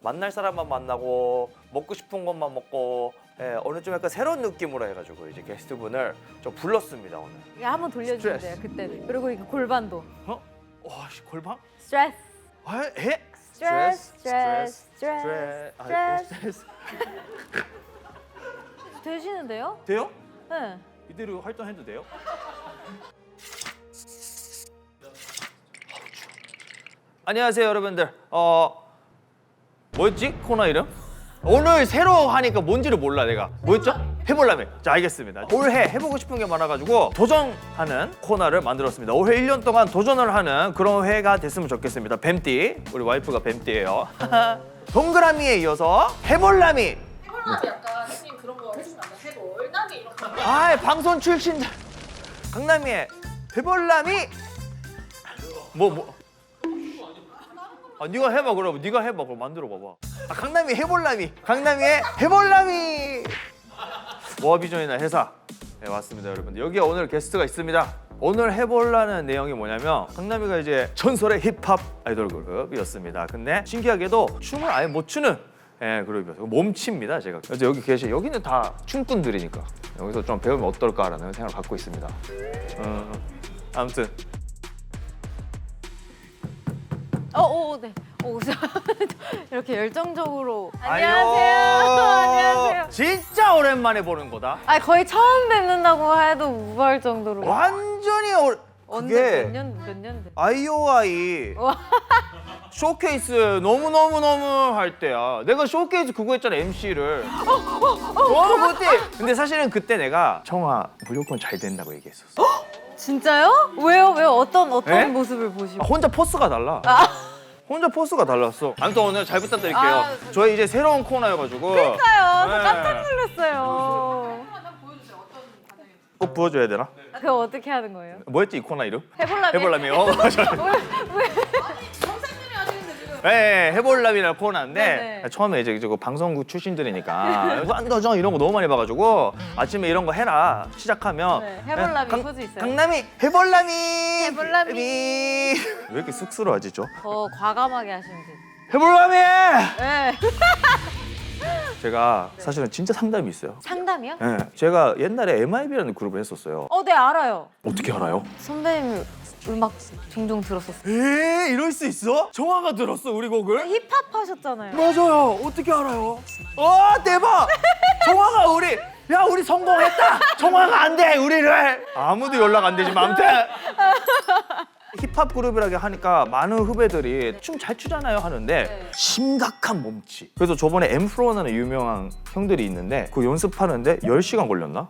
만날 사람만 만나고 먹고 싶은 것만 먹고 예, 오늘 좀 약간 새로운 느낌으로 해가지고 이제 게스트분을 좀 불렀습니다 오늘. 이거 한번 돌려주면 돼요, 스트레스. 그때는. 그리고 이거 골반도. 어? 와, 씨, 골방? 스트레스. 아, 에? 스트레스. 아, 스트레스. 되시는데요? 돼요? 네. 이대로 활동해도 돼요? 안녕하세요 여러분들. 뭐였지 코너 이름? 오늘 새로 하니까 뭔지를 몰라 내가. 뭐였죠? 해볼라면. 자 알겠습니다. 올해 해보고 싶은 게 많아가지고 도전하는 코너를 만들었습니다. 올해 1년 동안 도전을 하는 그런 회가 됐으면 좋겠습니다. 뱀띠. 우리 와이프가 뱀띠예요. 동그라미에 이어서 해볼라미. 해볼라면 약간 형님 그런 거 해주면 안 돼? 해볼라면 이런 거. 아 방송 출신들. 강남이의 해볼라미. 뭐. 아, 네가 해봐 그럼. 네가 해봐 그럼 만들어 봐봐. 아, 강남이 해볼라미. 강남이의 해볼라미. 모아비전이나 회사. 네 왔습니다 여러분들. 여기에 오늘 게스트가 있습니다. 오늘 해볼라는 내용이 뭐냐면 강남이가 이제 전설의 힙합 아이돌 그룹이었습니다. 근데 신기하게도 춤을 아예 못 추는 그룹이었어요. 몸치입니다 제가. 그래서 여기 여기는 다 춤꾼들이니까 여기서 좀 배우면 어떨까라는 생각을 갖고 있습니다. 아무튼. 네. 이렇게 열정적으로. 아유, 안녕하세요. 진짜 오랜만에 보는 거다. 아 거의 처음 뵙는다고 해도 무방할 정도로. 완전히 언제 그게 몇 년 돼? 아이오아이 와. 쇼케이스 너무 할 때야. 내가 쇼케이스 그거 했잖아 MC를. 그때. 근데 사실은 그때 내가 청아 무조건 잘 된다고 얘기했었어. 진짜요? 왜요? 어떤 에? 모습을 보시고? 혼자 포스가 달라. 혼자 포스가 달랐어. 아무튼 오늘 잘 부탁드릴게요. 아, 저희 이제 새로운 코너여가지고. 그러니까요. 저 네. 깜짝 놀랐어요. 한번 보여주세요. 어떤 반응인지. 꼭 부어줘야 되나? 그거 어떻게 하는 거예요? 뭐였지 이 코너 이름? 해볼라면. 해볼라며. 맞아. 선생님이 하시는데 지금. 네, 해볼라미라는 코너인데 네네. 처음에 이제 그 방송국 출신들이니까 완도정 이런 거 너무 많이 봐가지고 아침에 이런 거 해라 시작하면 네, 해볼라미 포즈 있어요. 강남이 해볼라미 해볼라미. 왜 이렇게 쑥스러워하지 저? 더 과감하게 하시면 돼요. 해볼라미! 네. 제가 사실은 진짜 상담이 있어요. 상담이요? 네, 제가 옛날에 MIB라는 그룹을 했었어요. 네 알아요. 어떻게 알아요? 선배님 음악 종종 들었었어요. 이럴 수 있어? 정화가 들었어 우리 곡을? 힙합 하셨잖아요. 맞아요. 어떻게 알아요? 대박! 정화가 우리 성공했다. 정화가 안 돼, 우리를. 아무도 연락 안 되지만 아무튼 힙합 그룹이라고 하니까 많은 후배들이 춤 잘 추잖아요 하는데 심각한 몸치. 그래서 저번에 엠프로라는 유명한 형들이 있는데 그 연습하는데 10시간 걸렸나?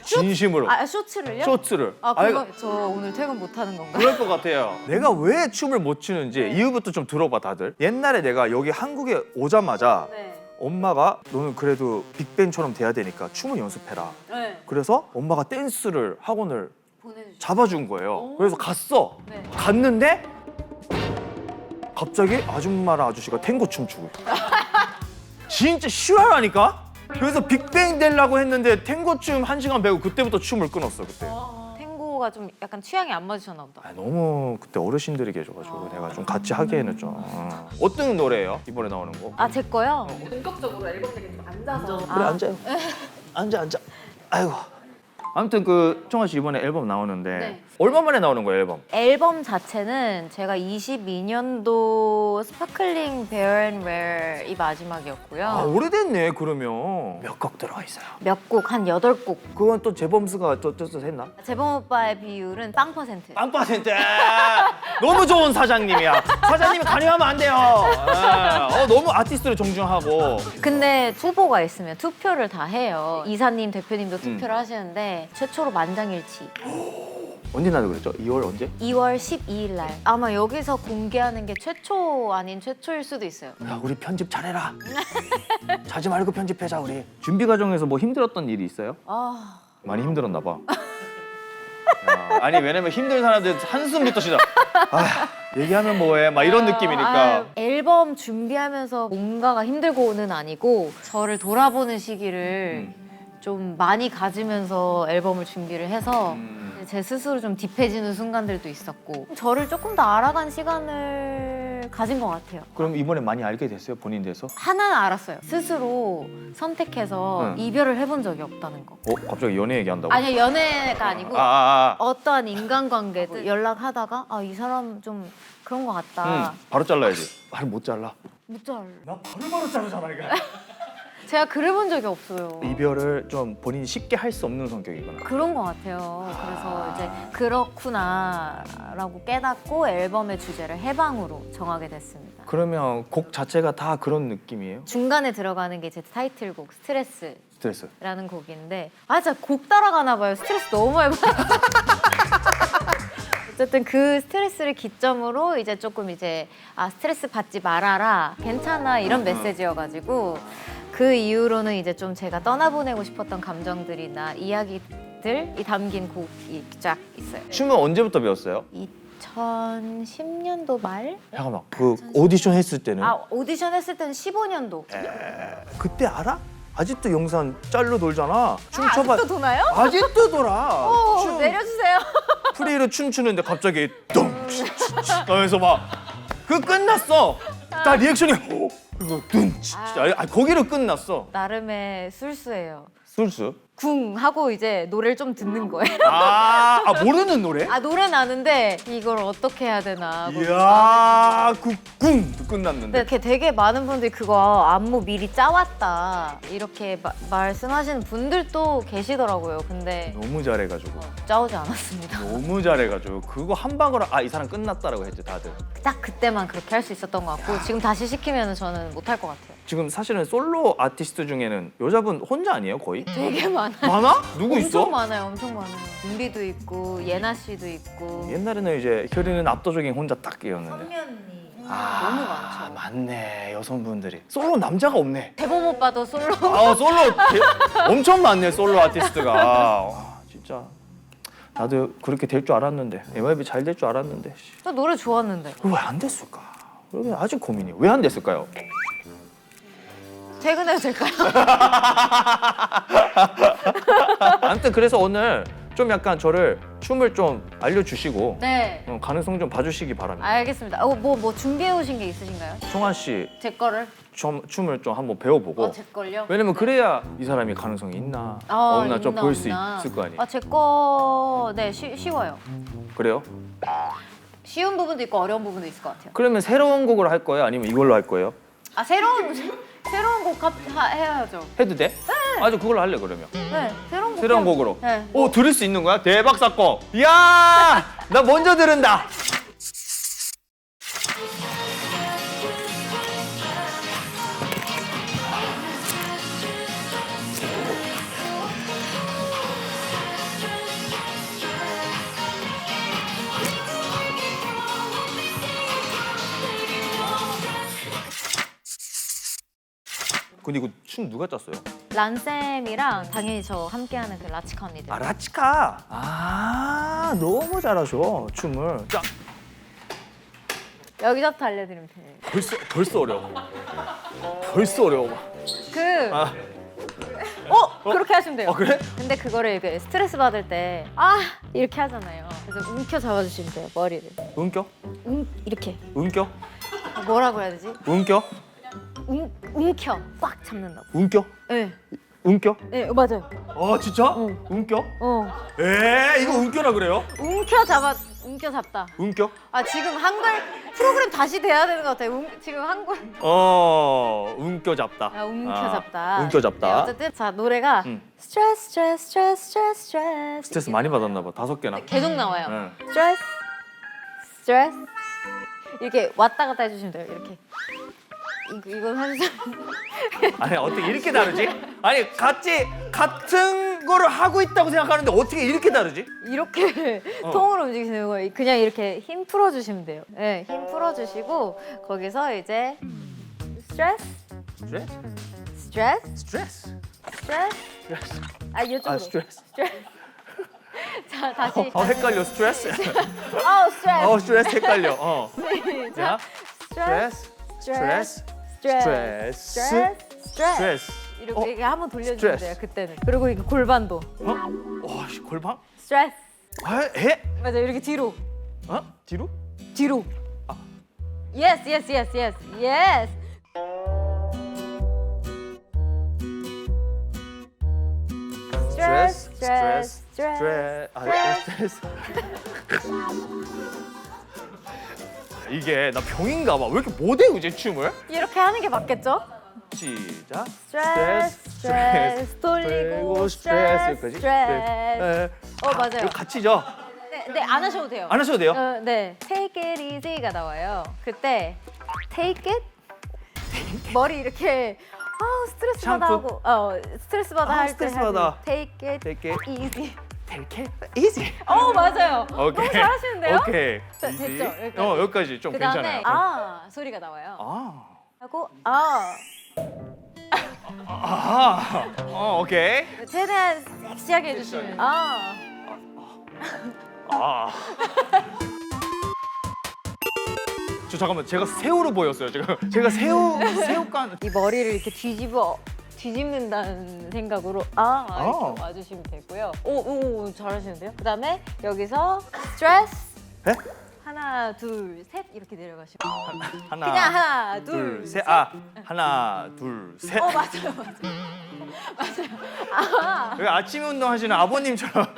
진심으로. 쇼츠를요? 쇼츠를. 아 그거 저 오늘 퇴근 못 하는 건가요? 그럴 것 같아요. 내가 왜 춤을 못 추는지 이유부터 좀 들어봐 다들. 옛날에 내가 여기 한국에 오자마자 네. 엄마가 너는 그래도 빅뱅처럼 돼야 되니까 춤을 연습해라. 네. 그래서 엄마가 댄스를 학원을 보내주죠. 잡아준 거예요. 그래서 갔어. 네. 갔는데 갑자기 아줌마랑 아저씨가 탱고 춤추고 있어. 진짜 실화라니까? 그래서 빅뱅 되려고 했는데 탱고 춤 1시간 배우고 그때부터 춤을 끊었어 그때. 탱고가 좀 약간 취향이 안 맞으셨나 보다. 너무 그때 어르신들이 계셔가지고 내가 좀 같이 하기에는 좀 어떤 노래예요? 이번에 나오는 거? 아 제 거요? 본격적으로 앨범 되게 좀 앉아서. 그래 앉아요. 앉아. 아이고. 아무튼 그 청아 씨 이번에 앨범 나오는데 네. 얼마 만에 나오는 거예요 앨범? 앨범 자체는 제가 22년도 스파클링 베어 앤 웨어이 마지막이었고요. 아 오래됐네 그러면. 몇 곡 들어가 있어요? 몇 곡, 한 8곡. 그건 또 재범스가 또 했나? 재범 오빠의 비율은 빵 퍼센트. 빵빠센트. 너무 좋은 사장님이야. 사장님이 관여하면 안 돼요. 너무 아티스트를 존중하고. 근데 후보가 있으면 투표를 다 해요. 이사님, 대표님도 투표를 하시는데 최초로 만장일치. 언제 나도 그랬죠? 2월 언제? 2월 12일 날. 아마 여기서 공개하는 게 최초 아닌 최초일 수도 있어요. 야 우리 편집 잘해라. 자지 말고 편집해자 우리. 준비 과정에서 뭐 힘들었던 일이 있어요? 아, 많이 힘들었나 봐. 야, 아니 왜냐면 힘든 사람들 한숨부터 시작. 얘기하면 뭐해 막 이런 느낌이니까. 앨범 준비하면서 뭔가가 힘들고는 아니고 저를 돌아보는 시기를 좀 많이 가지면서 앨범을 준비를 해서 제 스스로 좀 딥해지는 순간들도 있었고 저를 조금 더 알아간 시간을 가진 것 같아요. 그럼 이번에 많이 알게 됐어요? 본인 대해서? 하나는 알았어요. 스스로 선택해서 응. 이별을 해본 적이 없다는 거. 갑자기 연애 얘기한다고? 아니요, 연애가 아니고 아. 어떠한 인간관계도 연락하다가 이 사람 좀 그런 것 같다. 바로 잘라야지. 말을 못 잘라. 못 잘. 나 바로 자르잖아 이거. 제가 그래본 적이 없어요. 이별을 좀 본인이 쉽게 할 수 없는 성격이구나. 그런 것 같아요. 그래서 이제 그렇구나라고 깨닫고 앨범의 주제를 해방으로 정하게 됐습니다. 그러면 곡 자체가 다 그런 느낌이에요? 중간에 들어가는 게 제 타이틀곡 스트레스라는 스트레스. 곡인데 진짜 곡 따라가나 봐요. 스트레스 너무 많이 받아요. 어쨌든 그 스트레스를 기점으로 이제 조금 이제 스트레스 받지 말아라, 괜찮아 이런 메시지여가지고 그 이후로는 이제 좀 제가 떠나보내고 싶었던 감정들이나 이야기들이 담긴 곡이 쫙 있어요. 춤은 언제부터 배웠어요? 2010년도 말? 잠깐만. 그 오디션 했을 때는 오디션 했을 때는 15년도. 그때 알아? 아직도 영상 짤로 돌잖아. 아직도 도나요? 아직도 돌아. 춤 내려주세요. 프리로 춤추는데 갑자기 咚 하면서 막 그 끝났어. 다 리액션이 그리고 둔 진짜 거기로 끝났어. 나름의 술수예요. 술수? 궁 하고 이제 노래를 좀 듣는 거예요. 모르는 노래? 노래는 아는데 이걸 어떻게 해야 되나. 이야 쿵 끝났는데. 이렇게 되게 많은 분들이 그거 안무 미리 짜왔다 이렇게 말씀하시는 분들도 계시더라고요. 근데 너무 잘해가지고. 짜오지 않았습니다. 너무 잘해가지고 그거 한 방으로 이 사람 끝났다라고 했지 다들. 딱 그때만 그렇게 할 수 있었던 것 같고 지금 다시 시키면 저는 못할 것 같아요. 지금 사실은 솔로 아티스트 중에는 여자분 혼자 아니에요 거의? 되게 많아요. 많아? 누구 있어? 엄청 많아요. 엄청 많아요. 은비도 있고 예나 씨도 있고 옛날에는 이제 효리는 압도적인 혼자 딱이었는데. 선면이 너무 많죠. 맞네 여성분들이. 솔로 남자가 없네. 대범 오빠도 솔로. 솔로 엄청 많네 솔로 아티스트가. 진짜 나도 그렇게 될 줄 알았는데 MIB 잘 될 줄 알았는데 저 노래 좋았는데. 왜 안 됐을까? 그게 아직 고민이에요. 왜 안 됐을까요? 퇴근해도 될까요? 아무튼 그래서 오늘 좀 약간 저를 춤을 좀 알려주시고 네. 가능성 좀 봐주시기 바랍니다. 알겠습니다. 뭐 준비해 오신 게 있으신가요? 송환 씨 제 거를? 춤을 좀 한번 배워보고. 제 걸요? 왜냐면 그래야 이 사람이 가능성이 있나 없나 좀 볼 수 있을 거 아니에요. 제 거 네 쉬워요. 그래요? 쉬운 부분도 있고 어려운 부분도 있을 것 같아요. 그러면 새로운 곡으로 할 거예요? 아니면 이걸로 할 거예요? 새로운 곡 해야죠. 해도 돼? 아주 그걸로 할래 그러면. 네, 새로운 곡으로. 네. 오 들을 수 있는 거야? 대박 사건. 이야 나 먼저 들은다. 근데 이거 춤 누가 짰어요? 란쌤이랑 당연히 저 함께하는 그 라치카 언니들. 라치카. 너무 잘하셔 춤을. 자 여기서부터 알려드리면 돼요. 벌써 어려워. 벌써 어려워. 그렇게 하시면 돼요. 그래? 근데 그거를 이렇게 스트레스 받을 때 이렇게 하잖아요. 그래서 움켜 잡아주시면 돼요, 머리를. 은껴? 이렇게. 은껴? 뭐라고 해야 되지? 은껴? 움켜. 꽉 잡는다고. 은껴? 네. 은껴? 네, 맞아요. 진짜? 은껴? 이거 은껴라 그래요? 움켜 잡다. 은껴? 지금 한글 프로그램 다시 돼야 되는 것 같아요. 지금 한글. 은껴 잡다. 움켜 잡다. 은껴 잡다. 네, 어쨌든 자 노래가 스트레스 많이 받았나 봐. 5개나. 계속 나와요. 응. 스트레스 이렇게 왔다 갔다 해주시면 돼요. 이렇게. 이건 한 사람. 아니 어떻게 이렇게 다르지? 아니 같은 거를 하고 있다고 생각하는데 어떻게 이렇게 다르지? 이렇게 통으로 움직이시는 거예요. 그냥 이렇게 힘 풀어주시면 돼요. 네, 힘 풀어주시고 거기서 이제 스트레스. 이쪽으로. 스트레스. 자 다시. 헷갈려 스트레스. 스트레스. 스트레스 헷갈려. 자, 스트레스. 이렇게 한번 돌려주면 돼요. 그때는. 그리고 이거 골반도. 골반? 스트레스. 해? 맞아 이렇게 뒤로. 뒤로? 뒤로. Yes, yes, yes, yes, yes. Stress, stress, stress. 스트레스. 이게 나 병인가 봐. 왜 이렇게 못 외우지 춤을? 이렇게 하는 게 맞겠죠? 시작. 스트레스, 스트레스, 돌리고 스트레스, 그지? 스트레스. 맞아요. 이거 같이죠? 네, 안 하셔도 돼요. 안 하셔도 돼요? 네, take it easy가 나와요. 그때 take it 머리 이렇게 스트레스 받아 샴푸. 하고 스트레스 받아 할 때 스트레스 받아. take it Take it easy. Take it easy. 맞아요. 오케이. 너무 잘하시는데요? 오케이. 자, easy. 됐죠? 여기까지. 여기까지 좀 그다음에 괜찮아요. 소리가 나와요. 아. 하고 오케이. 최대한 섹시하게 해주시면 저 잠깐만 제가 새우로 보였어요 지금. 제가 새우간. 이 머리를 이렇게 뒤집는다는 생각으로 이렇게 와주시면 되고요. 오 잘하시는데요? 그다음에 여기서 스트레스 네? 하나 둘 셋 이렇게 내려가시고 하나. 그냥 하나 둘 셋. 하나 둘 셋. 맞아요. 여기 아침 운동 하시는 아버님처럼.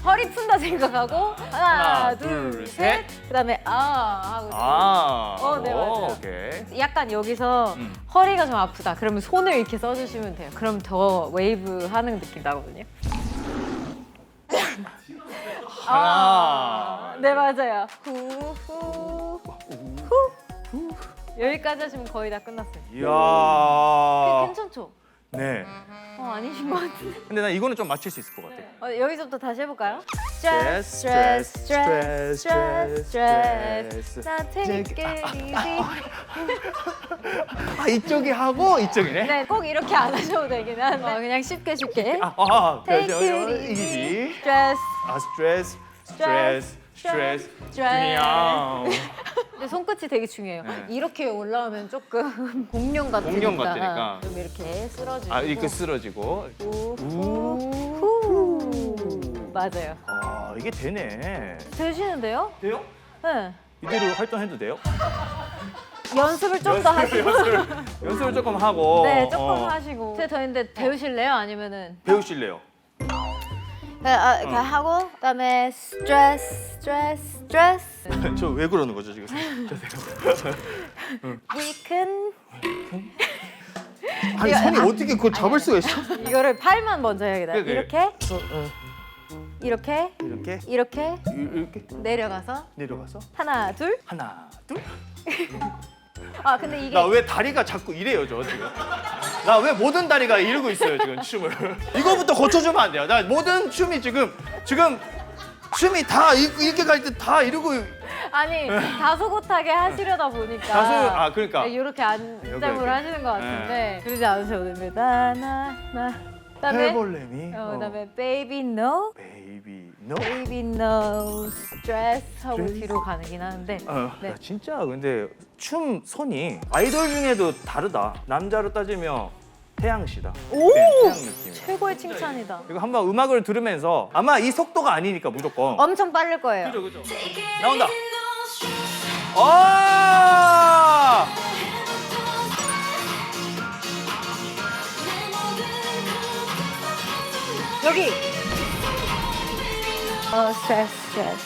허리 푼다 생각하고 하나 하나, 둘 둘, 셋 그다음에 하고 네, 맞아요. 오케이. 약간 여기서 허리가 좀 아프다 그러면 손을 이렇게 써주시면 돼요. 그럼 더 웨이브 하는 느낌 나거든요. 하나. 네 맞아요. 후. 여기까지 하시면 거의 다 끝났어요. 이야. 괜찮죠? 네. 아니신 것 같은데. 근데 난 이거는 좀 맞출 수 있을 것 같아. 여기서부터 다시 해볼까요? 스트레스, 스트레스, 스트레스, 스트레스. Now take it easy. 이쪽이 하고 이쪽이네. 네, 꼭 이렇게 안 하셔도 되긴 한데 그냥 쉽게. Take Take it easy. Stress. 스트레스, 스트레스, 스트레스. 그냥. 근데 손끝이 되게 중요해요. 네. 이렇게 올라오면 조금 공룡 같으니까. 공룡 같으니까. 좀 이렇게 쓰러지고. 이렇게 쓰러지고. 후. 맞아요. 이게 되네. 되시는데요? 돼요? 네. 이대로 활동해도 돼요? 연습을 좀 더 하시고. 연습을 조금 하고. 네, 조금 하시고. 저 근데 배우실래요? 아니면은 배우실래요? 그냥 하고 그다음에 스트레스. 저 왜 그러는 거죠 지금? We can 아니 손이 어떻게 그걸 잡을 수가 있어? 이거를 팔만 먼저 해야겠다. 그래. 이렇게 이렇게 내려가서 내려가서 하나 둘. 하나 둘. 근데 이게 나 왜 다리가 자꾸 이래요 저 지금? 나 왜 모든 다리가 이러고 있어요 지금 춤을? 이거부터 고쳐주면 안 돼요. 나 모든 춤이 지금 춤이 다 이렇게 갈 때 다 이러고. 아니 다소곳하게 하시려다 보니까 그러니까 이렇게 안정을 여기. 하시는 것 같은데 그러지 않으셔도 됩니다. 그다음에 해볼래미. 그다음에 baby no baby no stress 하고 뒤로 가긴 하는데 네. 야, 진짜 근데 춤 선이 아이돌 중에도 다르다. 남자로 따지면 태양씨다. 오! 태양 느낌이야. 최고의 칭찬이다. 이거 한번 음악을 들으면서 아마 이 속도가 아니니까 무조건. 엄청 빠를 거예요. 그죠. 나온다. 아! 여기. 스트레스.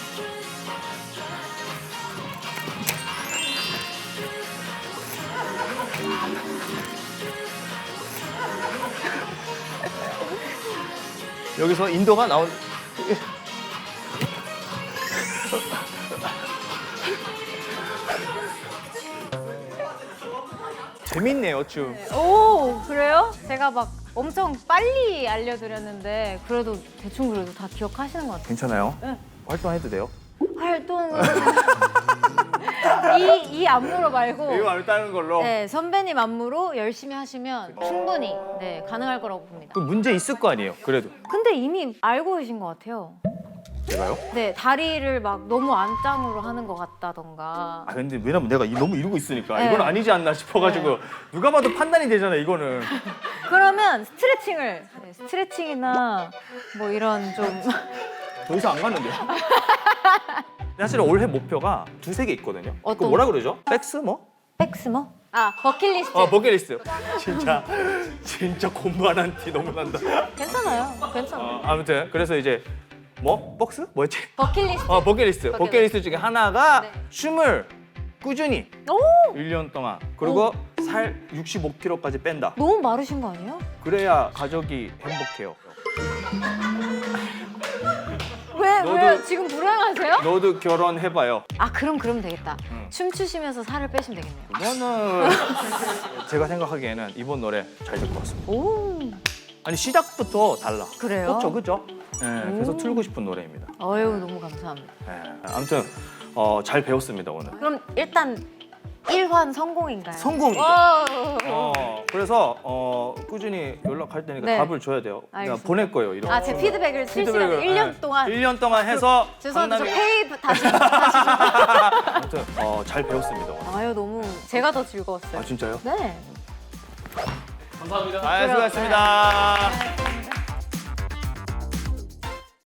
여기서 인도가 나온. 재밌네요 춤. 오 그래요? 제가 막 엄청 빨리 알려드렸는데 그래도 대충 다 기억하시는 것 같아요. 괜찮아요? 네. 활동해도 돼요? 활동은 이 안무로 말고 이거 안 따는 걸로. 네, 선배님 안무로 열심히 하시면 충분히 가능할 거라고 봅니다. 그 문제 있을 거 아니에요. 그래도 근데 이미 알고 계신 것 같아요. 제가요? 네, 다리를 막 너무 안짱으로 하는 것 같다던가. 근데 왜냐면 내가 너무 이러고 있으니까 네. 이건 아니지 않나 싶어가지고 누가 봐도 판단이 되잖아 이거는. 그러면 스트레칭이나 뭐 이런 좀 더 이상 안 갔는데요. 사실 올해 목표가 두세 개 있거든요. 그 어떤 뭐라 그러죠? 백스 뭐? 백스머? 아 버킷리스트. 버킷리스트. 진짜 공부 안 한 티 너무 난다. 괜찮아요. 괜찮아. 아무튼 그래서 이제 뭐? 박스? 뭐였지? 버킷리스트. 버킷리스트. 버킷리스트 중에 하나가 네. 춤을 꾸준히 오 1년 동안 그리고 살 65kg까지 뺀다. 너무 마르신 거 아니에요? 그래야 가족이 행복해요. 왜 너도- 지금 불행하세요? 너도 결혼해봐요. 아 그럼 되겠다. 춤추시면서 살을 빼시면 되겠네요. 이거는 제가 생각하기에는 이번 노래 잘 될 것 같습니다. 오 아니 시작부터 달라. 그래요? 그렇죠? 네, 그래서 틀고 싶은 노래입니다. 어유 너무 감사합니다. 네, 아무튼 잘 배웠습니다 오늘. 그럼 일단 1환 성공인가요? 성공이죠. 오. 그래서 꾸준히 연락할 테니까 네. 답을 줘야 돼요. 그냥 알겠습니다. 보낼 거예요. 이런. 아 제 피드백을 실시간 1년 동안 1년 동안 해서 죄송한데 저 강남이- 페이 다시 아무튼 잘 배웠습니다 오늘. 아유 너무 제가 더 즐거웠어요. 아 진짜요? 네. 감사합니다. 수고하셨습니다.